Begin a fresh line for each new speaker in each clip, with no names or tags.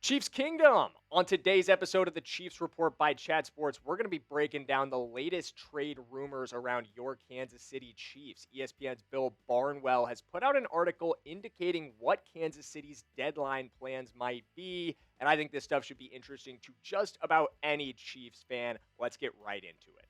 Chiefs Kingdom. On today's episode of the Chiefs Report by Chat Sports, we're going to be breaking down the latest trade rumors around your Kansas City Chiefs. ESPN's Bill Barnwell has put out an article indicating what Kansas City's deadline plans might be, and I think this stuff should be interesting to just about any Chiefs fan. Let's get right into it.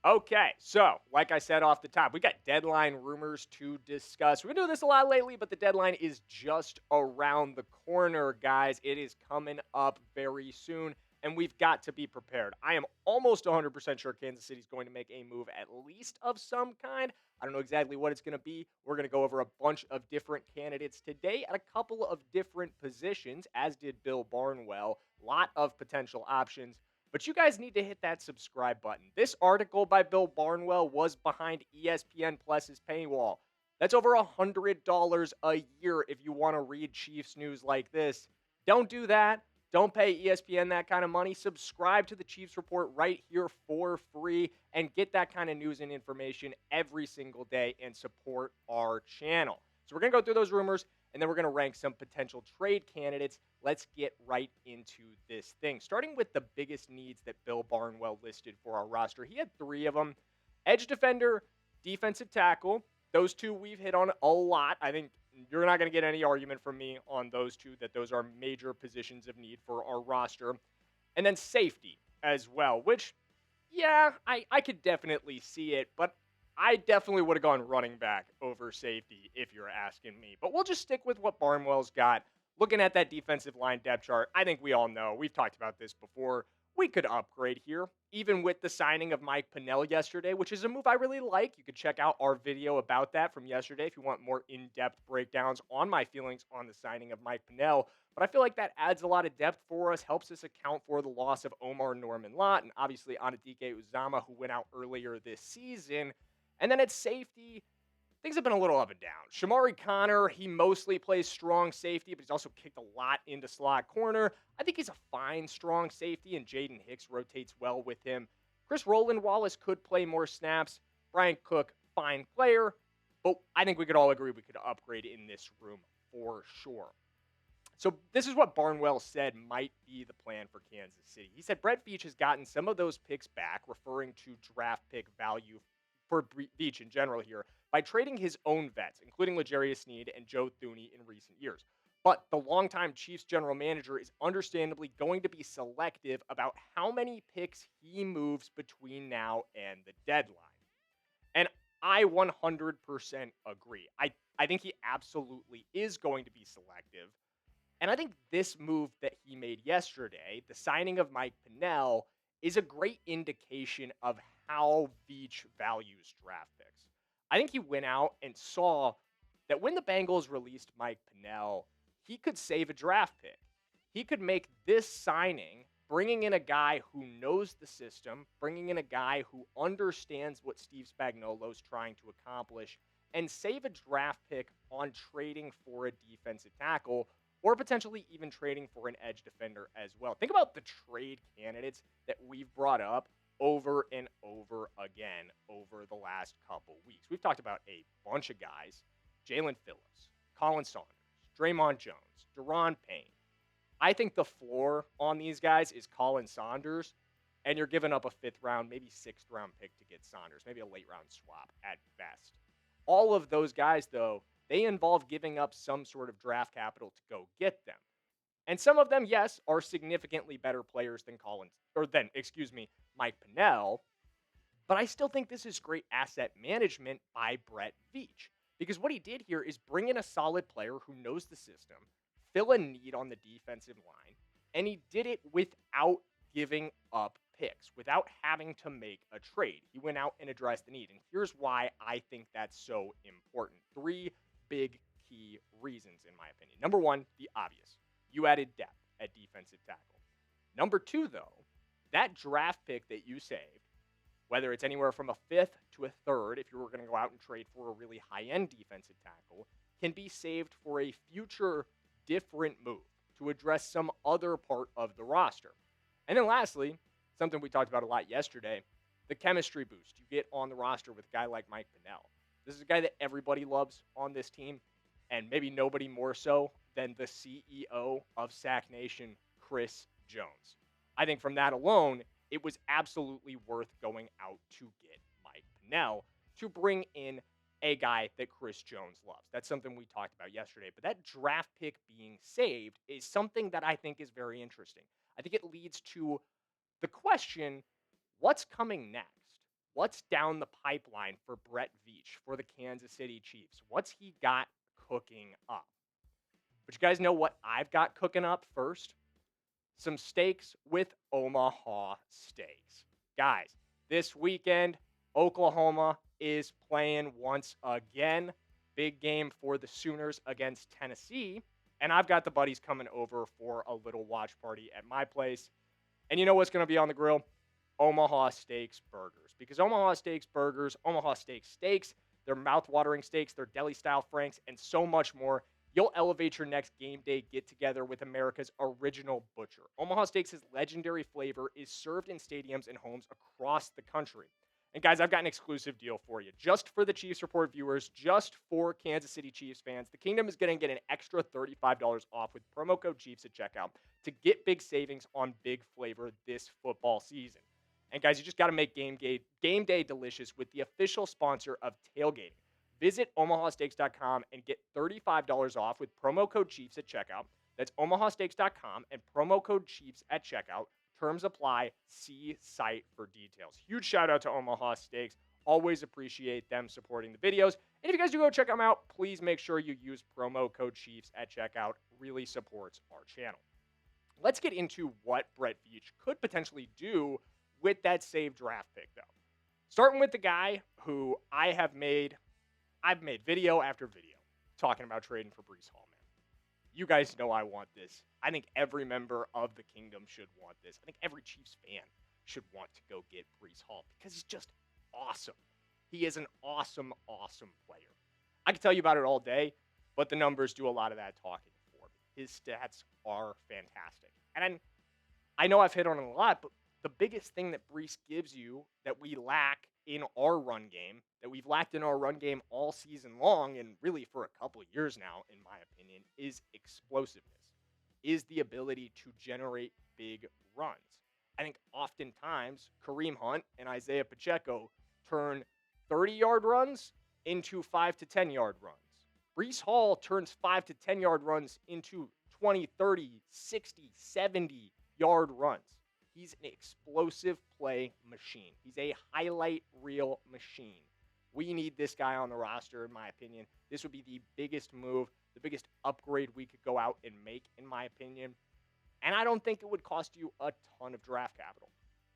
Okay, so like I said off the top, we got deadline rumors to discuss. We've been doing this a lot lately, but the deadline is just around the corner, guys. It is coming up very soon, and we've got to be prepared. I am almost 100% sure Kansas City is going to make a move at least of some kind. I don't know exactly what it's going to be. We're going to go over a bunch of different candidates today at a couple of different positions, as did Bill Barnwell. Lot of potential options. But you guys need to hit that subscribe button. This article by Bill Barnwell was behind ESPN Plus's paywall. That's over $100 a year if you want to read Chiefs news like this. Don't do that. Don't pay ESPN that kind of money. Subscribe to the Chiefs Report right here for free and get that kind of news and information every single day and support our channel. So we're going to go through those rumors, and then we're going to rank some potential trade candidates. Let's get right into this thing. Starting with the biggest needs that Bill Barnwell listed for our roster. He had three of them. Edge defender, defensive tackle. Those two we've hit on a lot. I think you're not going to get any argument from me on those two, that those are major positions of need for our roster. And then safety as well, which, yeah, I could definitely see it, but I definitely would have gone running back over safety if you're asking me. But we'll just stick with what Barnwell's got. Looking at that defensive line depth chart, I think we all know, we've talked about this before, we could upgrade here, even with the signing of Mike Pennel yesterday, which is a move I really like. You could check out our video about that from yesterday if you want more in-depth breakdowns on my feelings on the signing of Mike Pennel. But I feel like that adds a lot of depth for us, helps us account for the loss of Omar Norman-Lott and obviously Anadike Uzama, who went out earlier this season. And then at safety, things have been a little up and down. Shamari Connor, he mostly plays strong safety, but he's also kicked a lot into slot corner. I think he's a fine strong safety, and Jaden Hicks rotates well with him. Chris Roland Wallace could play more snaps. Brian Cook, fine player, but I think we could all agree we could upgrade in this room for sure. So this is what Barnwell said might be the plan for Kansas City. He said Brett Veach has gotten some of those picks back, referring to draft pick value for Veach in general here, by trading his own vets, including L'Jarius Sneed and Joe Thuney in recent years. But the longtime Chiefs general manager is understandably going to be selective about how many picks he moves between now and the deadline. And I 100% agree. I think he absolutely is going to be selective. And I think this move that he made yesterday, the signing of Mike Pennel, is a great indication of how Veach values draft picks. I think he went out and saw that when the Bengals released Mike Pennel, he could save a draft pick. He could make this signing, bringing in a guy who knows the system, bringing in a guy who understands what Steve Spagnuolo's trying to accomplish, and save a draft pick on trading for a defensive tackle, or potentially even trading for an edge defender as well. Think about the trade candidates that we've brought up over and over again over the last couple weeks. We've talked about a bunch of guys: Jalen Phillips, Colin Saunders, Draymond Jones, Deron Payne. I think the floor on these guys is Colin Saunders, and you're giving up a fifth round, maybe sixth round pick to get Saunders, maybe a late round swap at best. All of those guys, though, they involve giving up some sort of draft capital to go get them. And some of them, yes, are significantly better players than Mike Pennel. But I still think this is great asset management by Brett Veach. Because what he did here is bring in a solid player who knows the system, fill a need on the defensive line, and he did it without giving up picks, without having to make a trade. He went out and addressed the need. And here's why I think that's so important. Three big key reasons, in my opinion. Number one, the obvious. You added depth at defensive tackle. Number two, though, that draft pick that you saved, whether it's anywhere from a fifth to a third, if you were going to go out and trade for a really high-end defensive tackle, can be saved for a future different move to address some other part of the roster. And then lastly, something we talked about a lot yesterday, the chemistry boost you get on the roster with a guy like Mike Pennel. This is a guy that everybody loves on this team, and maybe nobody more so than the CEO of Sack Nation, Chris Jones. I think from that alone, it was absolutely worth going out to get Mike Pennel to bring in a guy that Chris Jones loves. That's something we talked about yesterday. But that draft pick being saved is something that I think is very interesting. I think it leads to the question, what's coming next? What's down the pipeline for Brett Veach, for the Kansas City Chiefs? What's he got cooking up? But you guys know what I've got cooking up first? Some steaks with Omaha Steaks. Guys, this weekend, Oklahoma is playing once again. Big game for the Sooners against Tennessee. And I've got the buddies coming over for a little watch party at my place. And you know what's going to be on the grill? Omaha Steaks burgers. Because Omaha Steaks burgers, Omaha Steaks steaks, they're mouth-watering steaks, they're deli-style franks, and so much more. You'll elevate your next game day get-together with America's original butcher. Omaha Steaks' legendary flavor is served in stadiums and homes across the country. And guys, I've got an exclusive deal for you. Just for the Chiefs Report viewers, just for Kansas City Chiefs fans, the Kingdom is going to get an extra $35 off with promo code Chiefs at checkout to get big savings on big flavor this football season. And guys, you just got to make game day delicious with the official sponsor of tailgating. Visit omahasteaks.com and get $35 off with promo code Chiefs at checkout. That's omahasteaks.com and promo code Chiefs at checkout. Terms apply. See site for details. Huge shout out to Omaha Steaks. Always appreciate them supporting the videos. And if you guys do go check them out, please make sure you use promo code Chiefs at checkout. Really supports our channel. Let's get into what Brett Veach could potentially do with that saved draft pick, though. Starting with the guy who I've made video after video talking about trading for Breece Hall, man. You guys know I want this. I think every member of the Kingdom should want this. I think every Chiefs fan should want to go get Breece Hall because he's just awesome. He is an awesome, awesome player. I could tell you about it all day, but the numbers do a lot of that talking for me. His stats are fantastic. And I know I've hit on it a lot, but the biggest thing that Breece gives you that we lack in our run game, that we've lacked in our run game all season long, and really for a couple of years now, in my opinion, is explosiveness, is the ability to generate big runs. I think oftentimes Kareem Hunt and Isaiah Pacheco turn 30-yard runs into 5 to 10-yard runs. Breece Hall turns 5 to 10-yard runs into 20, 30, 60, 70-yard runs. He's an explosive play machine. He's a highlight reel machine. We need this guy on the roster, in my opinion. This would be the biggest move, the biggest upgrade we could go out and make, in my opinion. And I don't think it would cost you a ton of draft capital.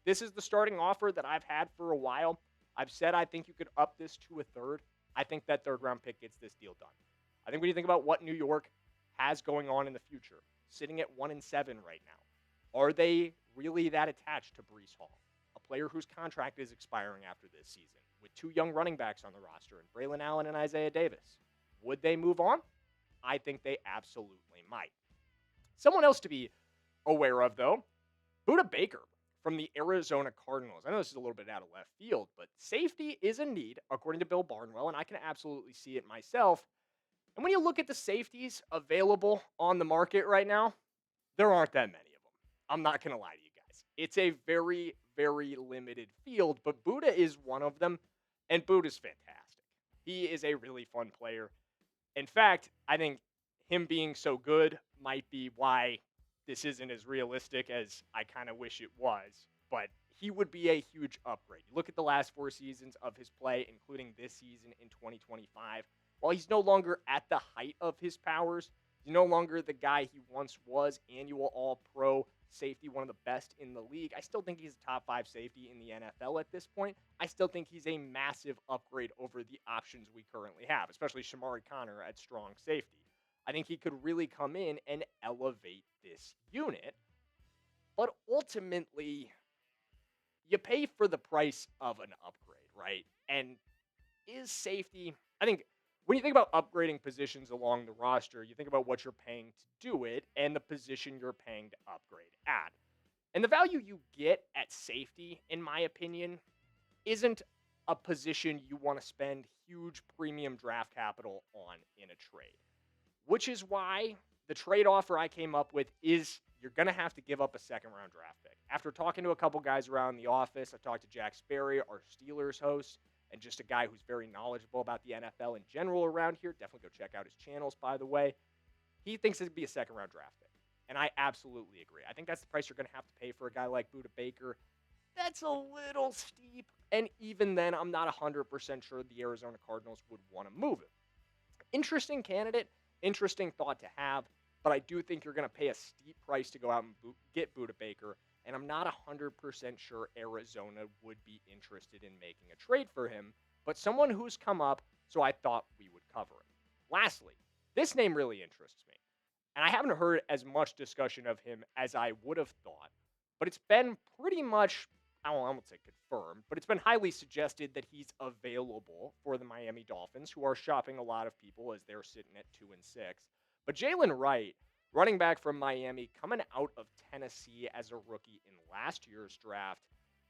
This is the starting offer that I've had for a while. I've said I think you could up this to a third. I think that third-round pick gets this deal done. I think when you think about what New York has going on in the future, sitting at 1-7 right now, are they really that attached to Breece Hall, a player whose contract is expiring after this season, with two young running backs on the roster, and Braylon Allen and Isaiah Davis? Would they move on? I think they absolutely might. Someone else to be aware of, though, Budda Baker from the Arizona Cardinals. I know this is a little bit out of left field, but safety is a need, according to Bill Barnwell, and I can absolutely see it myself. And when you look at the safeties available on the market right now, there aren't that many of them. I'm not going to lie to you guys. It's a very, very limited field, but Budda is one of them, and Budda's fantastic. He is a really fun player. In fact, I think him being so good might be why this isn't as realistic as I kind of wish it was, but he would be a huge upgrade. You look at the last 4 seasons of his play, including this season in 2025. While he's no longer at the height of his powers, he's no longer the guy he once was, annual All-Pro safety, one of the best in the league. I still think he's a top 5 safety in the NFL at this point. I still think he's a massive upgrade over the options we currently have, especially Shamari Connor at strong safety. I think he could really come in and elevate this unit. But ultimately, you pay for the price of an upgrade, right? And is safety, I think, when you think about upgrading positions along the roster, you think about what you're paying to do it and the position you're paying to upgrade at. And the value you get at safety, in my opinion, isn't a position you want to spend huge premium draft capital on in a trade. Which is why the trade offer I came up with is you're going to have to give up a second round draft pick. After talking to a couple guys around the office, I talked to Jack Sperry, our Steelers host, and just a guy who's very knowledgeable about the NFL in general around here. Definitely go check out his channels, by the way. He thinks it'd be a second round draft pick. And I absolutely agree. I think that's the price you're going to have to pay for a guy like Budda Baker. That's a little steep. And even then, I'm not 100% sure the Arizona Cardinals would want to move him. Interesting candidate, interesting thought to have, but I do think you're going to pay a steep price to go out and get Budda Baker, and I'm not 100% sure Arizona would be interested in making a trade for him, but someone who's come up, so I thought we would cover it. Lastly, this name really interests me, and I haven't heard as much discussion of him as I would have thought, but it's been pretty much, I won't say confirmed, but it's been highly suggested that he's available for the Miami Dolphins, who are shopping a lot of people as they're sitting at 2-6. But Jaylen Wright, running back from Miami, coming out of Tennessee as a rookie in last year's draft,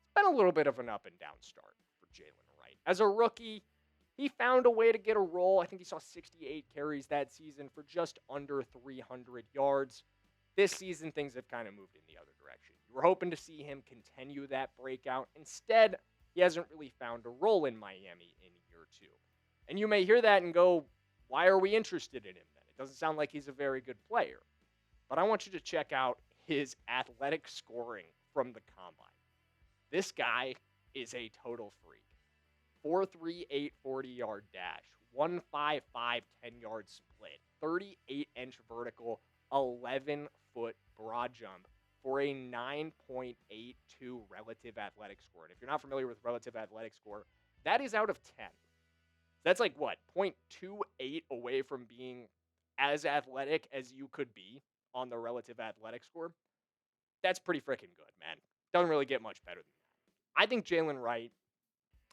it's been a little bit of an up and down start for Jaylen Wright. As a rookie, he found a way to get a role. I think he saw 68 carries that season for just under 300 yards. This season, things have kind of moved in the other direction. You were hoping to see him continue that breakout. Instead, he hasn't really found a role in Miami in year two. And you may hear that and go, why are we interested in him then? It doesn't sound like he's a very good player. But I want you to check out his athletic scoring from the combine. This guy is a total freak. 4.38 40-yard dash, 1.55 10-yard split, 38-inch vertical, 11-foot broad jump for a 9.82 relative athletic score. And if you're not familiar with relative athletic score, that is out of 10. That's like what, 0.28 away from being as athletic as you could be on the relative athletic score. That's pretty freaking good, man. Doesn't really get much better than that. I think Jaylen Wright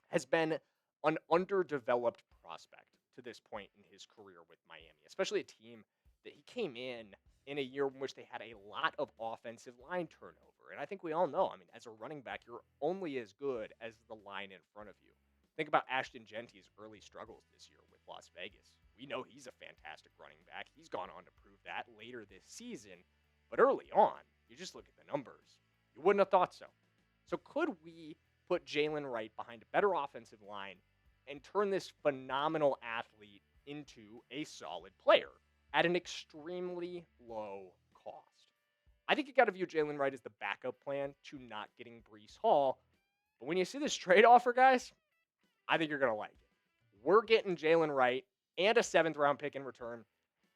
has been an underdeveloped prospect to this point in his career with Miami, especially a team that he came in a year in which they had a lot of offensive line turnover. And I think we all know, I mean, as a running back, you're only as good as the line in front of you. Think about Ashton Genty's early struggles this year with Las Vegas. We know he's a fantastic running back. He's gone on to prove that later this season. But early on, you just look at the numbers. You wouldn't have thought so. So could we put Jaylen Wright behind a better offensive line and turn this phenomenal athlete into a solid player at an extremely low cost? I think you got to view Jaylen Wright as the backup plan to not getting Breece Hall. But when you see this trade offer, guys, I think you're going to like it. We're getting Jaylen Wright and a 7th-round pick in return,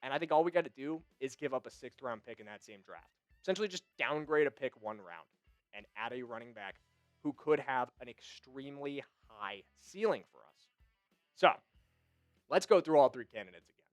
and I think all we got to do is give up a 6th-round pick in that same draft. Essentially just downgrade a pick 1 round and add a running back who could have an extremely high ceiling for us. So, let's go through all 3 candidates again.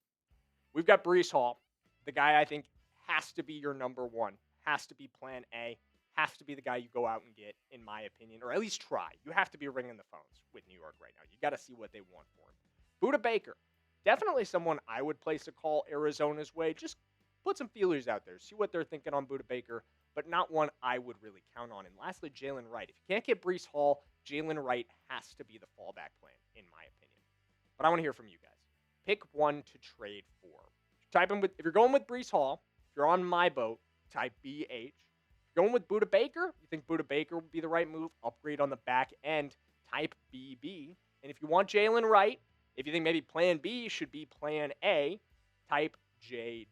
We've got Breece Hall, the guy I think has to be your number 1, has to be plan A, has to be the guy you go out and get, in my opinion, or at least try. You have to be ringing the phones with New York right now. You got to see what they want for him. Budda Baker, definitely someone I would place a call Arizona's way. Just put some feelers out there, see what they're thinking on Budda Baker, but not one I would really count on. And lastly, Jaylen Wright. If you can't get Breece Hall, Jaylen Wright has to be the fallback plan, in my opinion. But I want to hear from you guys. Pick one to trade for. If you're going with Breece Hall, if you're on my boat, type BH. If you're going with Budda Baker, you think Budda Baker would be the right move, upgrade on the back end, type BB. And if you want Jaylen Wright, if you think maybe plan B should be plan A, type JW.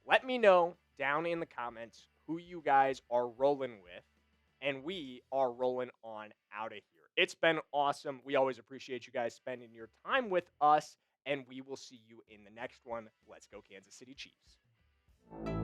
Let me know down in the comments who you guys are rolling with, and we are rolling on out of here. It's been awesome. We always appreciate you guys spending your time with us, and we will see you in the next one. Let's go Kansas City Chiefs.